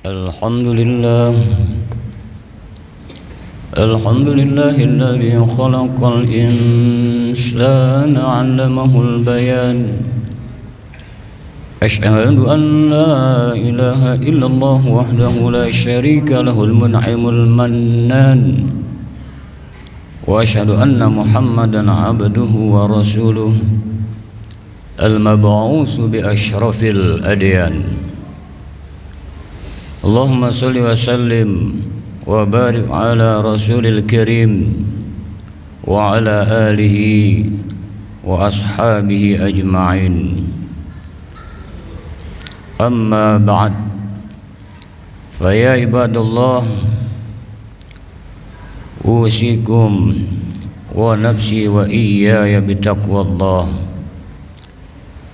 Alhamdulillah alladzi khalaqal insana 'allamahul bayan. Asyhadu an la ilaha illallah wahdahu la syarika lahul mun'imul mannan. Wa asyhadu anna Muhammadan 'abduhu wa rasuluh al-mab'uts bi asyrafil adyan. Allahumma shalli wa sallim wa barik ala rasulil karim wa ala alihi wa ashabihi ajma'in. Amma ba'd, fa ya ibadallah, usikum wa nafsi wa iyaya bitaqwallah,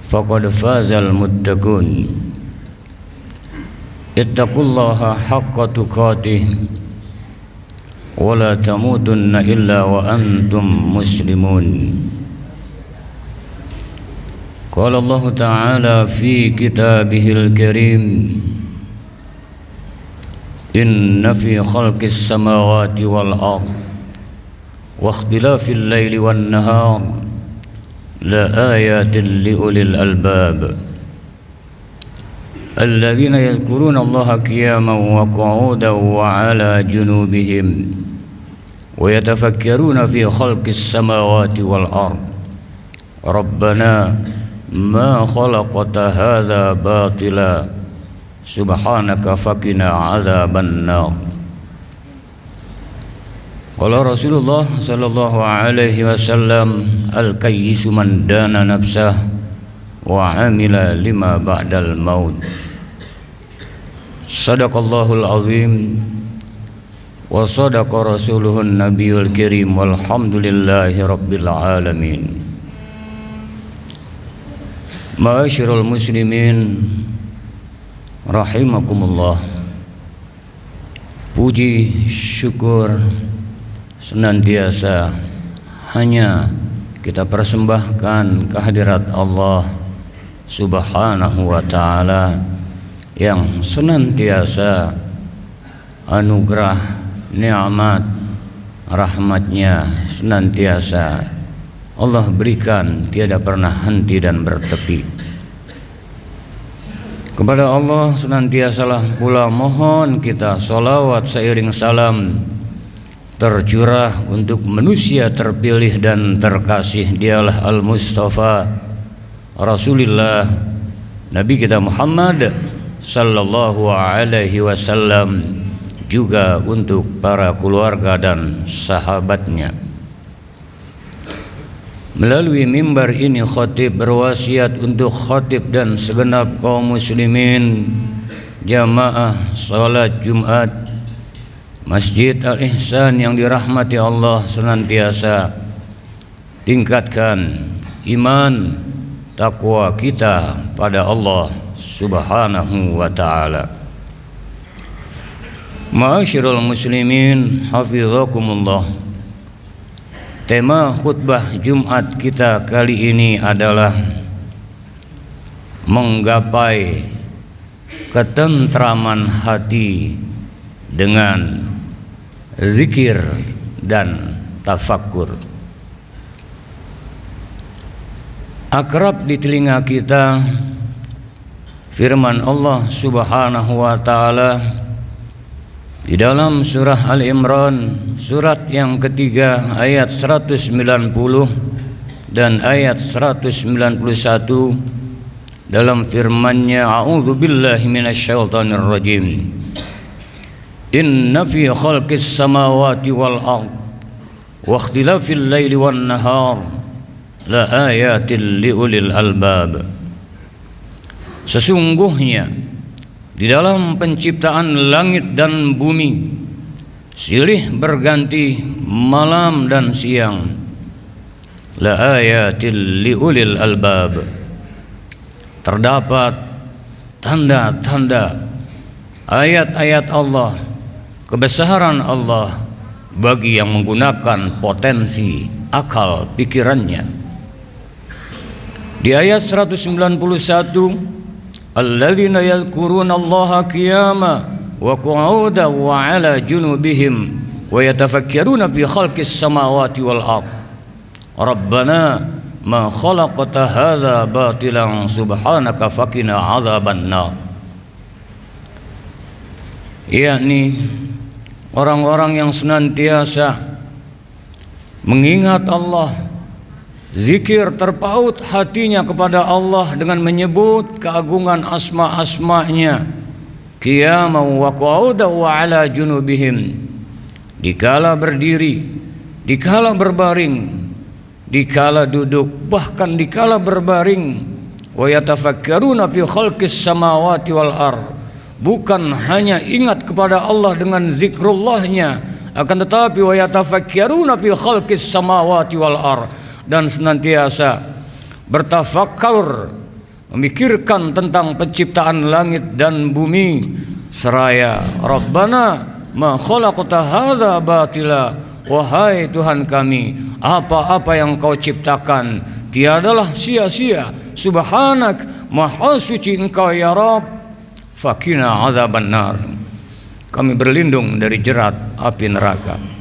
faqad fazal muttaqun. Ittaqullaha haqqa tuqatih wa la tamutunna illa wa antum muslimun. Qala Allah Ta'ala fi kitabihil karim, inna fi khalqis samawati wal ard wa ikhtilafil laili wan nahar la ayatin li ulil albab alladzina yadhkuruna Allaha qiyaman wa qu'udan wa 'ala junubihim wa yatafakkaruna fi khalqis samawati wal ard rabbana ma khalaqta hadza batila subhanaka faqina 'adzaban nar. Qala Rasulullah sallallahu alaihi wasallam, al-qayyisu man dana nafsah wa 'amila lima ba'dal maut. Sadaqallahul azim wa sadaqa rasuluhun nabiyul karim, walhamdulillahi rabbil alamin. Ma'asyiral muslimin rahimakumullah, puji syukur senantiasa hanya kita persembahkan kehadirat Allah Subhanahu wa ta'ala yang senantiasa anugerah, nikmat, rahmatnya senantiasa Allah berikan, tiada pernah henti dan bertepi. Kepada Allah senantiasalah pula mohon kita salawat seiring salam tercurah untuk manusia terpilih dan terkasih. Dialah Al-Mustafa Rasulullah Nabi kita Muhammad sallallahu alaihi wasallam, juga untuk para keluarga dan sahabatnya. Melalui mimbar ini khatib berwasiat untuk khatib dan segenap kaum muslimin jamaah salat Jumat Masjid Al-Ihsan yang dirahmati Allah, senantiasa tingkatkan iman takwa kita pada Allah Subhanahu wa ta'ala. Ma'asyiral muslimin hafizakumullah. Tema khutbah Jumat kita kali ini adalah menggapai ketentraman hati dengan zikir dan tafakkur. Akrab di telinga kita firman Allah Subhanahu wa ta'ala di dalam surah Al-Imran, surat yang ketiga, ayat 190 dan ayat 191, dalam firman-Nya, a'udzu billahi minasyaitonir rajim. Inna fi khalqis samawati wal ard wa ikhtilafil laili wan nahar la ayatin liulil albab. Sesungguhnya di dalam penciptaan langit dan bumi, silih berganti malam dan siang, la ayatil liulil albab, terdapat tanda-tanda ayat-ayat Allah, kebesaran Allah bagi yang menggunakan potensi akal pikirannya. Di ayat 191, alladzina yadhkuruna Allaha qiyama wa qu'udan wa 'ala junubihim wa yatafakkaruna fi khalqis samawati wal ard. Rabbana ma khalaqta hadza batilan subhanaka faqina 'adzaban nar. Yakni orang-orang yang senantiasa mengingat Allah, zikir terpaut hatinya kepada Allah dengan menyebut keagungan asma-asma'nya, qiyaman wa qu'udan wa 'ala junubihim, dikala berdiri, dikala berbaring, dikala duduk, bahkan dikala berbaring. Wa yatafakkaruna fi khalqis samawati wal ard, bukan hanya ingat kepada Allah dengan zikrullahnya, akan tetapi wa yatafakkaruna fi khalqis samawati wal ard, dan senantiasa bertafakkur, memikirkan tentang penciptaan langit dan bumi, seraya Rabbana ma khalaqta hadza batila, wahai Tuhan kami, apa-apa yang Kau ciptakan tiadalah sia-sia, subhanak, maha suci Engkau ya Rabb, faqina adzaban nar, kami berlindung dari jerat api neraka.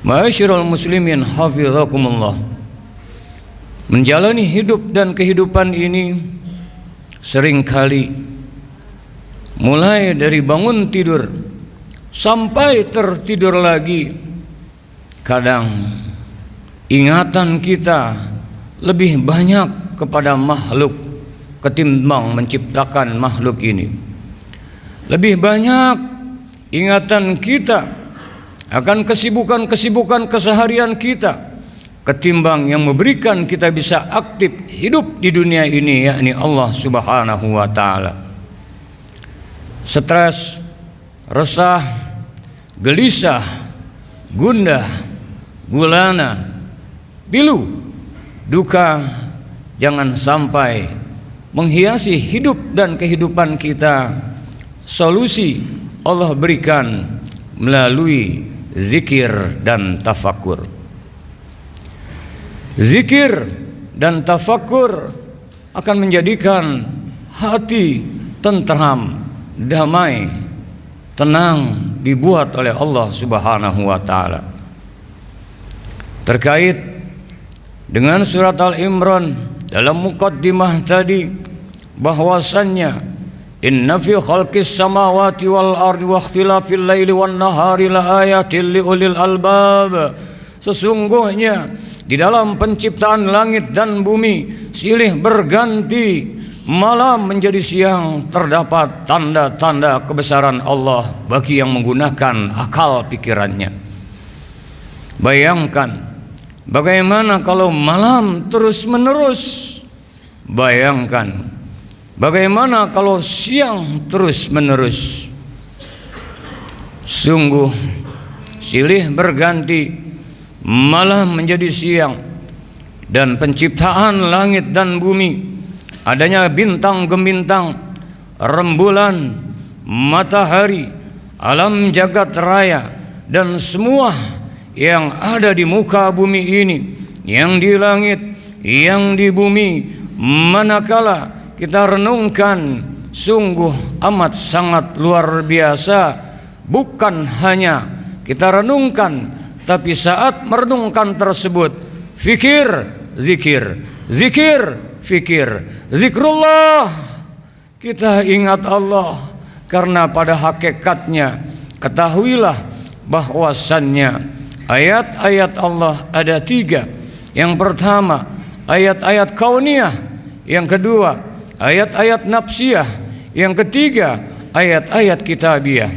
Ma'asyiral muslimin hafizakumullah, menjalani hidup dan kehidupan ini seringkali mulai dari bangun tidur sampai tertidur lagi, kadang ingatan kita lebih banyak kepada makhluk ketimbang menciptakan makhluk ini. Lebih banyak ingatan kita akan kesibukan-kesibukan keseharian kita ketimbang yang memberikan kita bisa aktif hidup di dunia ini, yakni Allah Subhanahu wa taala. Stres, resah, gelisah, gundah, gulana, pilu, duka jangan sampai menghiasi hidup dan kehidupan kita. Solusi Allah berikan melalui zikir dan tafakur. Zikir dan tafakur akan menjadikan hati tentram, damai, tenang, dibuat oleh Allah Subhanahu wa taala. Terkait dengan surat Al-Imran dalam muqaddimah tadi, bahwasannya inna fi khalqis samawati wal ardi wa ikhtilafil laili wan nahari laayatil liulil albab, sesungguhnya di dalam penciptaan langit dan bumi, silih berganti malam menjadi siang, terdapat tanda-tanda kebesaran Allah bagi yang menggunakan akal pikirannya. Bayangkan bagaimana kalau malam terus-menerus, bayangkan bagaimana kalau siang terus-menerus. Sungguh silih berganti malam menjadi siang, dan penciptaan langit dan bumi, adanya bintang gemintang, rembulan, matahari, alam jagat raya, dan semua yang ada di muka bumi ini, yang di langit, yang di bumi, manakala kita renungkan, sungguh amat sangat luar biasa. Bukan hanya kita renungkan, tapi saat merenungkan tersebut, fikir, zikir, zikir, fikir, zikrullah, kita ingat Allah. Karena pada hakikatnya ketahuilah bahwasannya ayat-ayat Allah ada 3. Yang pertama ayat-ayat kauniyah, yang kedua ayat-ayat nafsiyah, yang ketiga ayat-ayat kitabiyah.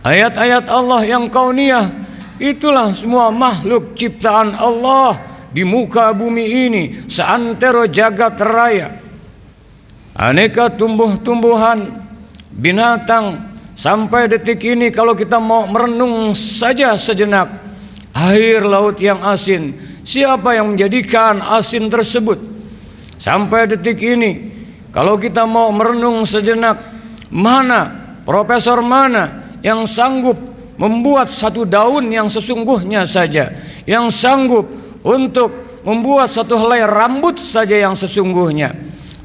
Ayat-ayat Allah yang kauniyah, itulah semua makhluk ciptaan Allah di muka bumi ini, seantero jagat raya. Aneka tumbuh-tumbuhan, binatang, sampai detik ini kalau kita mau merenung saja sejenak, air laut yang asin, siapa yang menjadikan asin tersebut? Sampai detik ini kalau kita mau merenung sejenak, mana profesor mana yang sanggup membuat satu daun yang sesungguhnya saja, yang sanggup untuk membuat satu helai rambut saja yang sesungguhnya.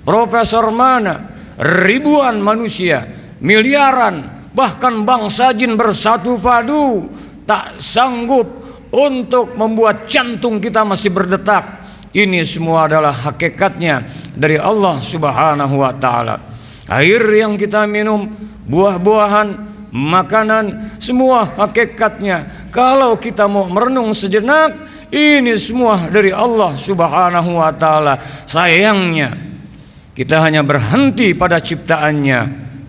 Profesor mana, ribuan manusia, miliaran, bahkan bangsa jin bersatu padu tak sanggup untuk membuat jantung kita masih berdetak. Ini semua adalah hakikatnya dari Allah Subhanahu wa Ta'ala. Air yang kita minum, buah-buahan, makanan, semua hakikatnya kalau kita mau merenung sejenak, ini semua dari Allah Subhanahu wa Ta'ala. Sayangnya kita hanya berhenti pada ciptaannya,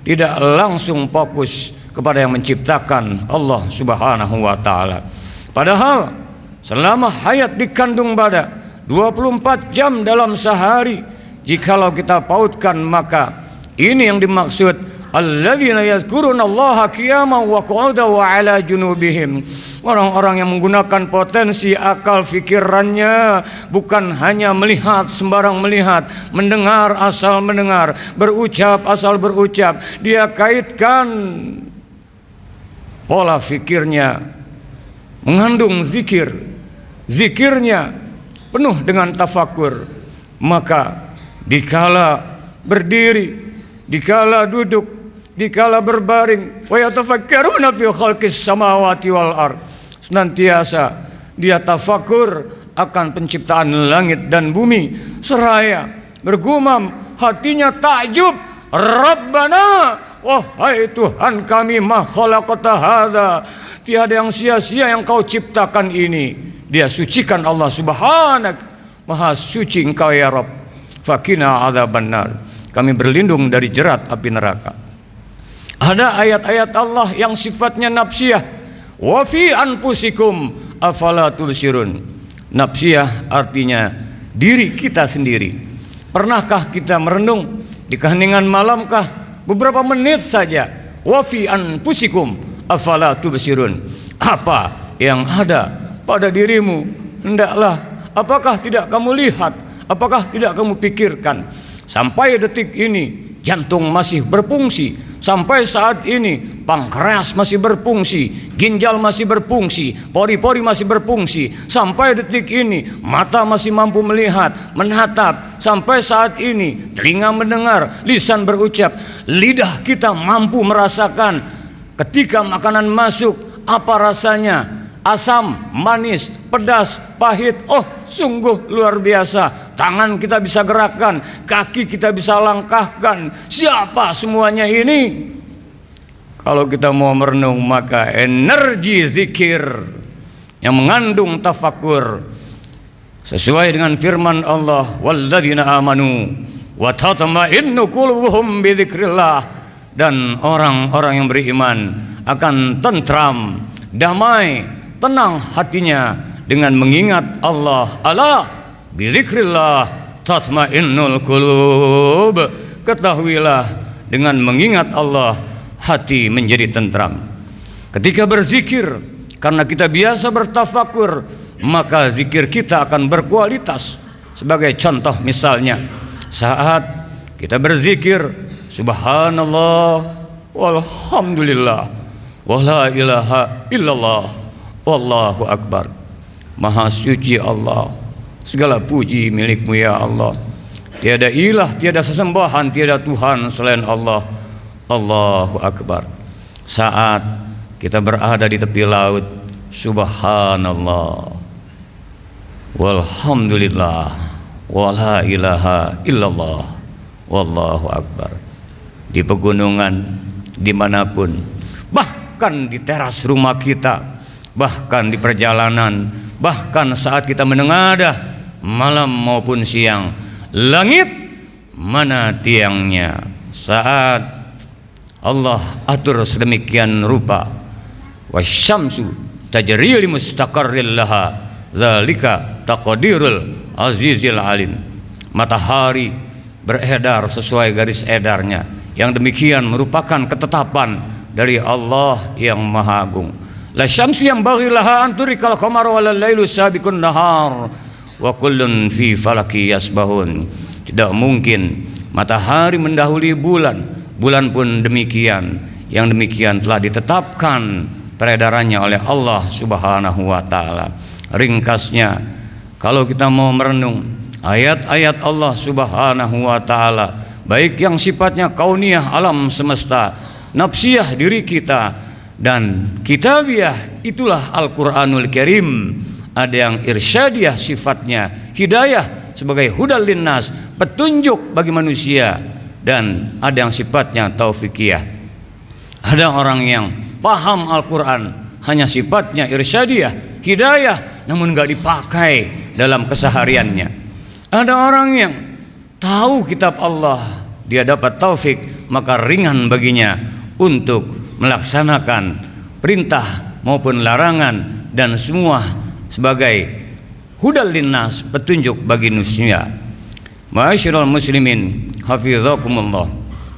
tidak langsung fokus kepada yang menciptakan, Allah Subhanahu wa Ta'ala. Padahal selama hayat dikandung badan 24 jam dalam sehari, jikalau kita pautkan, maka ini yang dimaksud alladzina yazkurunallaha qiyaman wa qu'udan wa 'ala junubihim. Orang-orang yang menggunakan potensi akal fikirannya, bukan hanya melihat sembarang melihat, mendengar asal mendengar, berucap asal berucap. Dia kaitkan pola fikirnya mengandung zikir, zikirnya penuh dengan tafakur. Maka dikala berdiri, dikala duduk, dikala berbaring, fayatafakkaruna fi khalqis samawati wal ard, senantiasa dia tafakur akan penciptaan langit dan bumi, seraya bergumam hatinya takjub, Rabbana, wahai Tuhan kami, ma khalaqta hadza, tiada yang sia-sia yang kau ciptakan ini. Dia sucikan Allah Subhanahu, maha suci engkau ya Rabb. Fakina adzabannar, kami berlindung dari jerat api neraka. Ada ayat-ayat Allah yang sifatnya nafsiyah. Wa fi anfusikum afala tubsirun. Nafsiyah artinya diri kita sendiri. Pernahkah kita merenung di keheningan malamkah beberapa menit saja? Wa fi anfusikum afala tubsirun. Apa yang ada pada dirimu, hendaklah, apakah tidak kamu lihat? Apakah tidak kamu pikirkan? Sampai detik ini jantung masih berfungsi, sampai saat ini pankreas masih berfungsi, ginjal masih berfungsi, pori-pori masih berfungsi, sampai detik ini mata masih mampu melihat, menatap, sampai saat ini telinga mendengar, lisan berucap, lidah kita mampu merasakan ketika makanan masuk apa rasanya, asam, manis, pedas, pahit. Oh, sungguh luar biasa. Tangan kita bisa gerakkan, kaki kita bisa langkahkan. Siapa semuanya ini? Kalau kita mau merenung, maka energi zikir yang mengandung tafakur sesuai dengan firman Allah, walladzina amanu wa tatma'innu qulubuhum bidzikrillah, dan orang-orang yang beriman akan tentram, damai, tenang hatinya dengan mengingat Allah. Allah bidzikrillah tatmainnul qulub. Ketahuilah, dengan mengingat Allah hati menjadi tentram. Ketika berzikir, karena kita biasa bertafakur, maka zikir kita akan berkualitas. Sebagai contoh misalnya, saat kita berzikir subhanallah walhamdulillah wala ilaha illallah wallahu akbar, maha suci Allah, segala puji milikmu ya Allah, tiada ilah, tiada sesembahan, tiada Tuhan selain Allah, Allahu akbar. Saat kita berada di tepi laut, subhanallah walhamdulillah wala ilaha illallah wallahu akbar. Di pegunungan, dimanapun, bahkan di teras rumah kita, bahkan di perjalanan, bahkan saat kita menengadah malam maupun siang, langit mana tiangnya, saat Allah atur sedemikian rupa, wasyamsu tajri li mustaqarril laha dzalika taqdirul azizil alim. Matahari beredar sesuai garis edarnya, yang demikian merupakan ketetapan dari Allah yang Maha Agung. La syamsi yang bagi laha anturikal qamar wal lailu sabiqun nahar wa kullun fi falaki yasbahun. Tidak mungkin matahari mendahului bulan, bulan pun demikian. Yang demikian telah ditetapkan peredarannya oleh Allah Subhanahu wa taala. Ringkasnya, kalau kita mau merenung ayat-ayat Allah Subhanahu wa taala, baik yang sifatnya kauniyah alam semesta, nafsiyah diri kita, dan kitabiah, itulah Al-Qur'anul Karim. Ada yang irsyadiyah sifatnya, hidayah sebagai hudal linnas, petunjuk bagi manusia, dan ada yang sifatnya taufikiyah. Ada orang yang paham Al-Quran hanya sifatnya irsyadiyah, hidayah, namun gak dipakai dalam kesehariannya. Ada orang yang tahu kitab Allah, dia dapat taufik, maka ringan baginya untuk melaksanakan perintah maupun larangan, dan semua sebagai hudal linnas, petunjuk bagi manusia. Ma'asyiral muslimin hafizakumullah,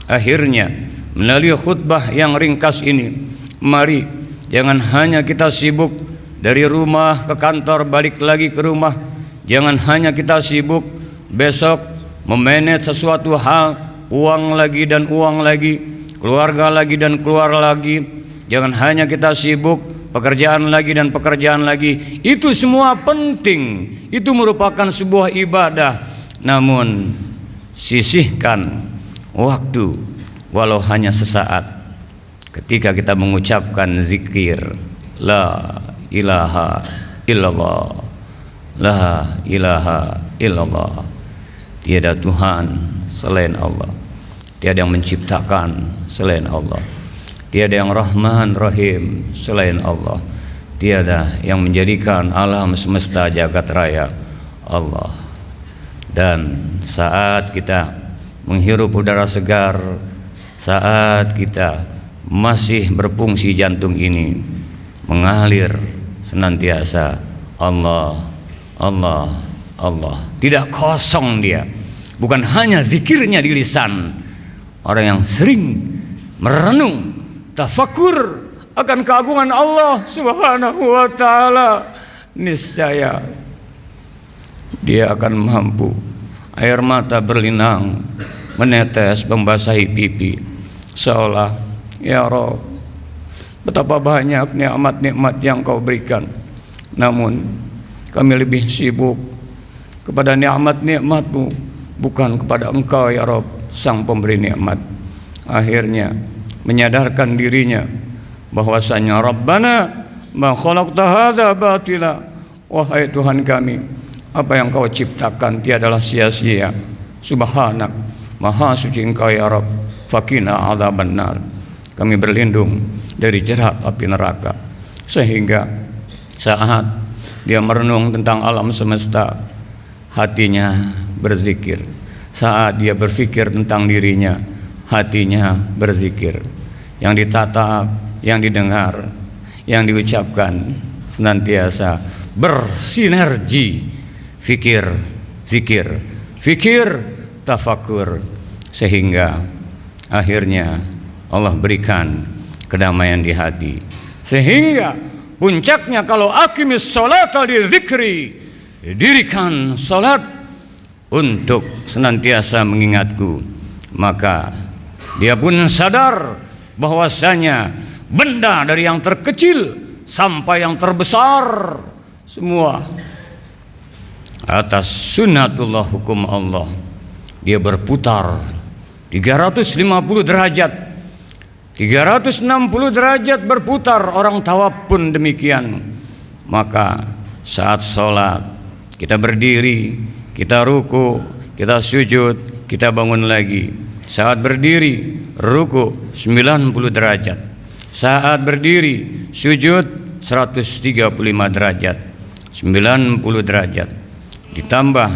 akhirnya melalui khutbah yang ringkas ini, mari jangan hanya kita sibuk dari rumah ke kantor, balik lagi ke rumah. Jangan hanya kita sibuk besok memanage sesuatu hal, uang lagi dan uang lagi, keluarga lagi dan keluar lagi. Jangan hanya kita sibuk pekerjaan lagi dan pekerjaan lagi. Itu semua penting, itu merupakan sebuah ibadah. Namun sisihkan waktu walau hanya sesaat ketika kita mengucapkan zikir la ilaha illallah, la ilaha illallah. Tiada Tuhan selain Allah, tiada yang menciptakan selain Allah, tiada yang Rahman Rahim selain Allah, tiada yang menjadikan alam semesta jagat raya Allah. Dan saat kita menghirup udara segar, saat kita masih berfungsi jantung ini, mengalir senantiasa Allah, Allah, Allah. Tidak kosong dia, bukan hanya zikirnya di lisan. Orang yang sering merenung, tafakur akan keagungan Allah Subhanahu wa taala, niscaya dia akan mampu air mata berlinang menetes membasahi pipi, seolah, ya Rabb, betapa banyak nikmat-nikmat yang Kau berikan, namun kami lebih sibuk kepada nikmat-nikmat-Mu, bukan kepada Engkau ya Rabb, sang pemberi nikmat. Akhirnya menyadarkan dirinya bahwasanya Rabbana ma khalaqta hadza batila, wahai Tuhan kami, apa yang Kau ciptakan tiadalah sia-sia. Subhanak, maha suci Engkau ya Rabb, fakina adzabannar, kami berlindung dari jerat api neraka. Sehingga saat dia merenung tentang alam semesta, hatinya berzikir. Saat dia berpikir tentang dirinya, hatinya berzikir. Yang ditatap, yang didengar, yang diucapkan senantiasa bersinergi. Fikir, zikir, fikir, tafakur, sehingga akhirnya Allah berikan kedamaian di hati. Sehingga puncaknya kalau aqimis sholata li dzikri, dirikan salat untuk senantiasa mengingatku, maka dia pun sadar bahwasanya benda dari yang terkecil sampai yang terbesar semua atas sunnatullah, hukum Allah. Dia berputar 350 derajat, 360 derajat berputar. Orang tawaf pun demikian. Maka saat sholat kita berdiri, kita ruku, kita sujud, kita bangun lagi. Saat berdiri ruku 90 derajat, saat berdiri sujud 135 derajat, 90 derajat ditambah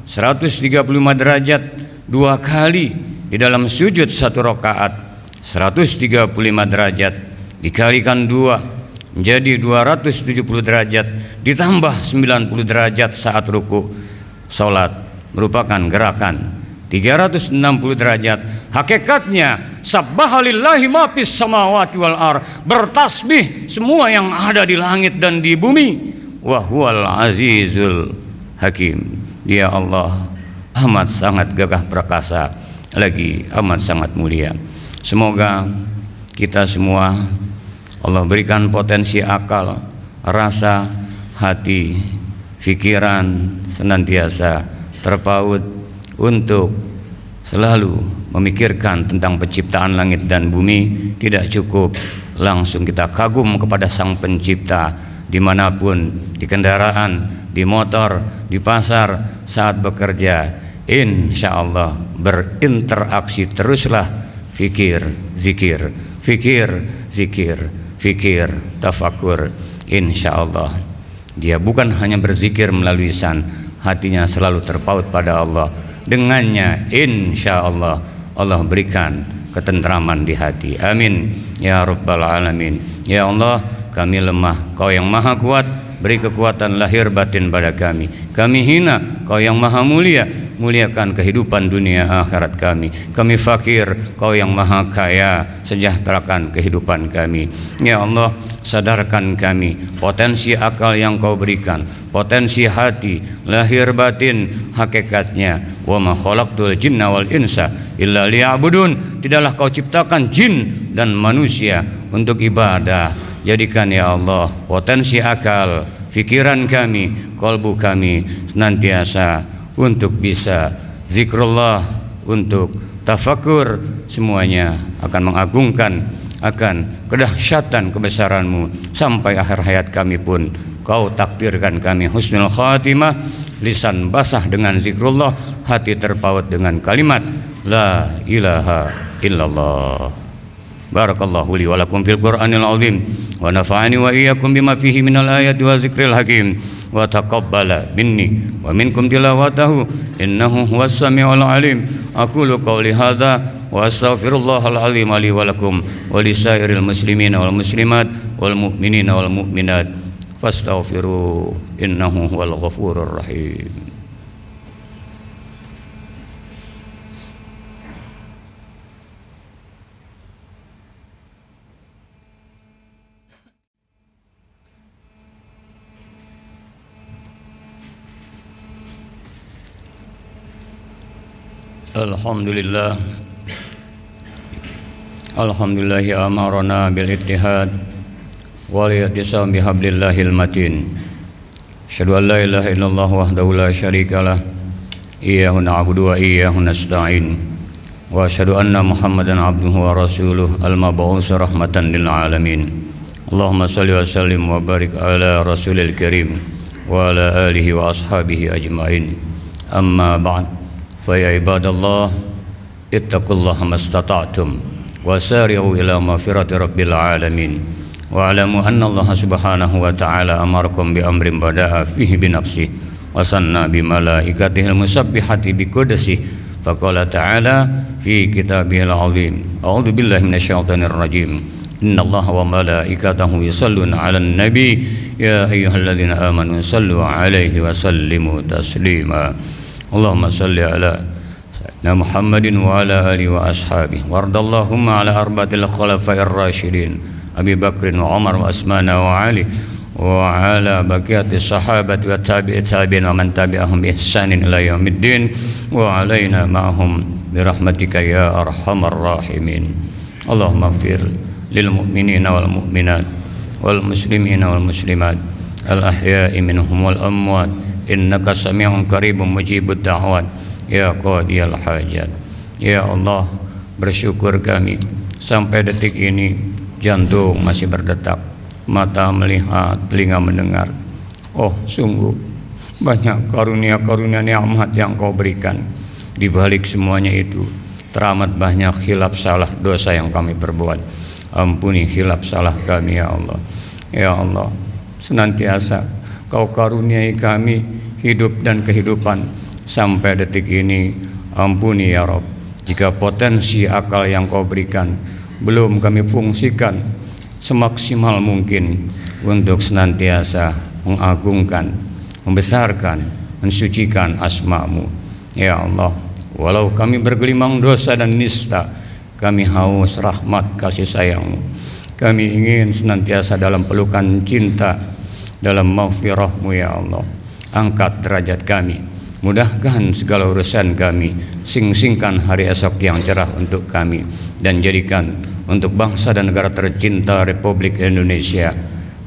135 derajat dua kali di dalam sujud satu rakaat, 135 derajat dikalikan dua menjadi 270 derajat, ditambah 90 derajat saat ruku. Salat merupakan gerakan 360 derajat. Hakikatnya sabbahalillahi ma fis samawati wal ar, bertasbih semua yang ada di langit dan di bumi. Wa huwal azizul hakim, dia Allah amat sangat gagah perkasa, lagi amat sangat mulia. Semoga kita semua Allah berikan potensi akal, rasa, hati, pikiran senantiasa terpaut untuk selalu memikirkan tentang penciptaan langit dan bumi. Tidak cukup langsung kita kagum kepada Sang Pencipta dimanapun, di kendaraan, di motor, di pasar, saat bekerja. Insya Allah berinteraksi teruslah fikir, zikir, fikir, zikir, fikir, tafakur. Insya Allah dia bukan hanya berzikir melalui lisan, hatinya selalu terpaut pada Allah. Dengannya insya Allah Allah berikan ketentraman di hati. Amin ya rabbal alamin. Ya Allah, kami lemah, Kau yang maha kuat, beri kekuatan lahir batin pada kami. Kami hina, Kau yang maha mulia, muliakan kehidupan dunia akhirat kami. Kami fakir, Kau yang maha kaya, sejahterakan kehidupan kami. Ya Allah, sadarkan kami potensi akal yang Kau berikan, potensi hati, lahir batin, hakikatnya. Wa ma khalaqtul jinna wal insa illa liya'budun. Tidaklah Kau ciptakan jin dan manusia untuk ibadah. Jadikan ya Allah potensi akal, fikiran kami, kolbu kami senantiasa untuk bisa zikrullah, untuk tafakur, semuanya akan mengagungkan akan kedahsyatan kebesaran-Mu sampai akhir hayat kami pun. Kau takdirkan kami husnul khatimah, lisan basah dengan zikrullah, hati terpaut dengan kalimat la ilaha illallah. Barakallahu li wa lakum fil Qur'anil azim wa nafa'ani wa iyyakum bima fihi minal ayati wa zikril hakim wa taqabbala minni wa minkum tilawatahu innahu huwas samiul alim. Aqulu qawli hadza wa astaghfirullahal azim li wa lakum wa lisairil muslimina wal muslimat wal mu'minina wal mu'minat fastaghfiru innahu huwal ghafurur rahim. Alhamdulillah, alhamdulillahi amarana bil ittihad wal i'tisam bihablillahil matin. Asyhadu an la ilaha illallah wahdahu la syarikalah, iyyahu na'budu wa iyyahu nasta'in, wa asyhadu anna Muhammadan abduhu wa rasuluh al-mab'uts rahmatan lil alamin. Allahumma shalli wa sallim wa barik ala rasulil karim wa ala alihi wa ashabihi ajmain. Amma ba'd. Faya ibadallah, ittaqullaha mastata'tum wa sari'u ila maghfirati rabbil alamin wa alamu anna Allah subhanahu wa ta'ala amarakum bi amrin bada'a fihi bi nafsihi wa sanna bi malaikatihil musabbihati bi qudsihi faqala ta'ala fi kitabihil azim. A'udzu billahi minasyaitonir rajim. Innallaha wa malaikatahu yusalluna 'alan nabi ya ayyuhalladzina amanu sallu 'alaihi wa sallimu taslima. Allahumma salli ala sayyidina Muhammadin wa ala alihi wa ashabihi wardallahumma ala arba'atil khulafa'ir rasyidin Abi Bakrin wa Umar wa Utsman wa Ali wa ala baqiyati sahabati wa tabi'in wa man tabi'ahum bi ihsanin ila yaumiddin wa alaina ma'hum bi rahmatika ya arhamar rahimin. Allahumma ighfir lil mu'minina wal mu'minat wal muslimina wal muslimat al ahya'i minhum wal amwat innaka sami'un qaribun mujibud da'wat ya qadiyal hajat. Ya Allah, bersyukur kami sampai detik ini jantung masih berdetak, mata melihat, telinga mendengar. Oh, sungguh banyak karunia-karunia nikmat yang Kau berikan. Di balik semuanya itu teramat banyak khilaf salah dosa yang kami perbuat. Ampuni khilaf salah kami ya Allah. Ya Allah, senantiasa Kau karuniai kami hidup dan kehidupan sampai detik ini. Ampuni ya Rabb, jika potensi akal yang Kau berikan belum kami fungsikan semaksimal mungkin untuk senantiasa mengagungkan, membesarkan, mensucikan asma-Mu. Ya Allah, walau kami bergelimang dosa dan nista, kami haus rahmat kasih sayang-Mu. Kami ingin senantiasa dalam pelukan cinta, dalam maghfirah-Mu ya Allah. Angkat derajat kami, mudahkan segala urusan kami, sing-singkan hari esok yang cerah untuk kami, dan jadikan untuk bangsa dan negara tercinta Republik Indonesia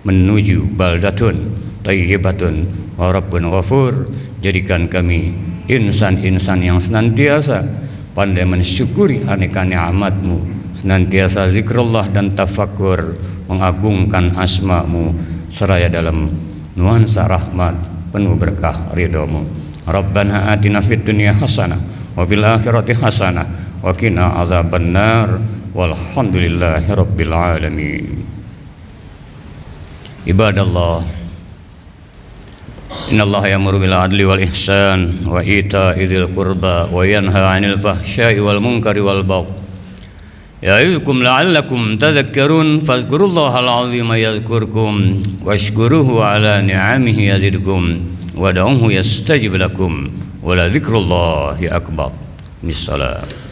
menuju baldatun thayyibatun wa rabbun ghafur. Jadikan kami insan-insan yang senantiasa pandai mensyukuri aneka nikmat-Mu, senantiasa zikrullah dan tafakkur mengagungkan asma-Mu seraya dalam nuansa rahmat penuh berkah ridha-Mu. Rabbana atina fid dunya hasanah wa fil akhirati hasanah wa qina azabannar walhamdulillahi rabbil alamin. Ibadallah, innallaha ya'muru bil adli wal ihsan wa ita'i dzil qurba wa yanha 'anil fahsya'i wal munkari wal baghi ya'idukum la'allakum tadhakkarun. Fadhkurullahal 'azima yadhkurkum washkuruhu 'ala ni'amihi yazidkum wad'uhu yastajib lakum wa la dzikrullahi akbar. Bissalam.